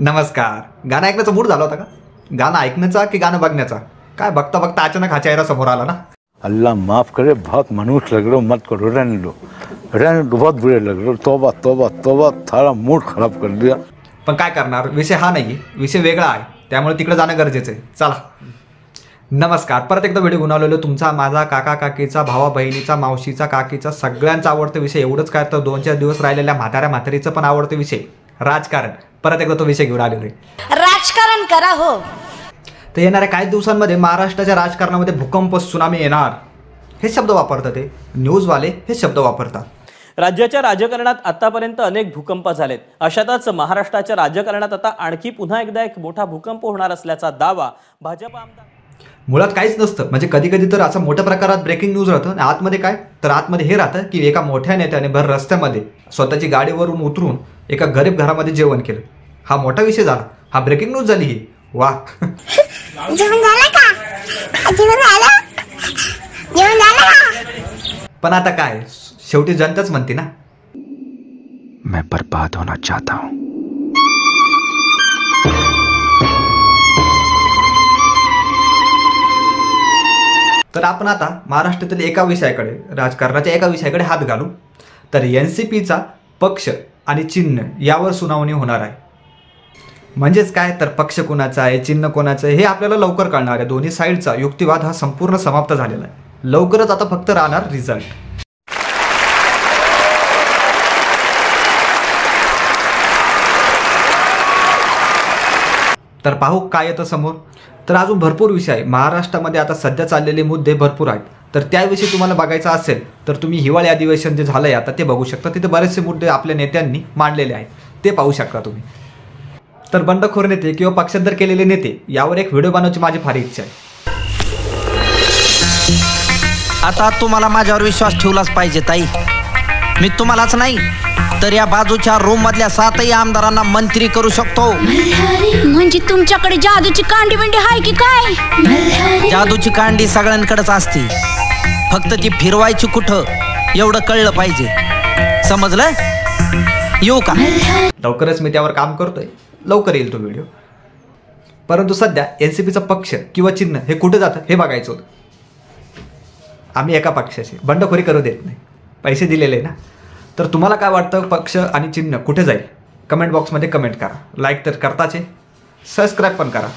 नमस्कार. गाणं ऐकण्याचा मूड झाला होता का? गाणं ऐकण्याचा की गाणं बघण्याचा? काय बघता बघता अचानक हा चेहरा समोर आला ना. अल्लाह माफ करे, बहुत मनुष्य लग रहे हो, मत करो, रहने दो, बहुत बुरे लग रहे हो. तोबा तोबा तोबा, थारा मूड खराब कर दिया. पण काय करणार, विषय हा नाही, विषय वेगळा आहे, त्यामुळे तिकडे जाणं गरजेचं आहे. चला. नमस्कार. परत एकदा व्हिडिओ घेऊन आलेलो. तुमचा, माझा, काका काकीचा, भावा बहिणीचा, मावशीचा, काकीचा, सगळ्यांचा आवडता विषय. एवढंच काय तर 2-4 दिवस राहिलेल्या म्हाताऱ्या म्हातारीचं पण आवडतं विषय, राजकारण. परत एकदा तो विषय घेऊन आलेलो आहे. राजकारण करा हो. तर येणाऱ्या काही दिवसांमध्ये महाराष्ट्राच्या राजकारणामध्ये भूकंप, सुनामी येणार, हे शब्द वापरतात. ते न्यूजवाले हे शब्द वापरतात. राज्याच्या राजकारणात आतापर्यंत अनेक भूकंप झालेत. अशातच महाराष्ट्राच्या राजकारणात आता आणखी पुन्हा एकदा एक मोठा भूकंप होणार असल्याचा दावा भाजप आमदार. मुळात काहीच नसतं. म्हणजे कधी कधी तर असं मोठ्या प्रकारात ब्रेकिंग न्यूज राहतं आणि आतमध्ये काय, तर आतमध्ये हे राहतं की एका मोठ्या नेत्याने भर रस्त्यामध्ये स्वतःची गाडीवरून उतरून एका गरीब घरामध्ये जेवण केलं. हा मोठा विषय झाला, हा ब्रेकिंग न्यूज झाली ही. वा. जेवण झालं का? जेवण झालं. पण आता काय, शेवटी जनताच म्हणते ना. मैं बर्बाद होना चाहता हूं. तर आपण आता महाराष्ट्रातील एका विषयाकडे, राजकारणाच्या एका विषयाकडे हात घालू. तर NCPचा पक्ष आणि चिन्ह यावर सुनावणी होणार आहे. म्हणजेच काय, तर पक्ष कोणाचा आहे, चिन्ह कोणाचं आहे, हे आपल्याला लवकर कळणार आहे. दोन्ही साईडचा युक्तिवाद हा संपूर्ण समाप्त झालेला आहे. लवकरच आता फक्त राहणार रिझल्ट. तर पाहू काय येतं समोर. तर अजून भरपूर विषय आहे महाराष्ट्रामध्ये. आता सध्या चाललेले मुद्दे भरपूर आहेत. तर त्याविषयी तुम्हाला बघायचं असेल तर तुम्ही हिवाळी अधिवेशन जे झालंय आता ते बघू शकता. तिथे बरेचसे मुद्दे आपल्या नेत्यांनी मांडलेले आहेत, ते पाहू शकता तुम्ही. तर बंडखोर नेते किंवा पक्षांतर केलेले नेते यावर एक व्हिडिओ बनवण्याची माझी फार इच्छा आहे. आता तुम्हाला माझ्यावर विश्वास ठेवलाच पाहिजे ताई. मी तुम्हालाच नाही तर या बाजूच्या रूम मधल्या 7ही आमदारांना मंत्री करू शकतो. म्हणजे तुमच्याकडे जादूची कांडी बिंडी आहे की काय? जादूची कांडी सगळ्यांकडेच असते, फक्त ती फिरवायची कुठं एवढं कळलं पाहिजे. समजलं? येऊ का? लवकरच मी त्यावर काम करतोय, लवकर येईल तो व्हिडिओ. परंतु सध्या NCPचा पक्ष किंवा चिन्ह हे कुठे जातं हे बघायचं होतं. आम्ही एका पक्षाशी बंडखोरी करू देत नाही, पैसे दिलेले ना. तर तुम्हाला काय वाटतं, पक्ष आणि चिन्ह कुठे जाईल? कमेंट बॉक्समध्ये कमेंट करा. लाईक तर करताच आहे, सबस्क्राईब पण करा.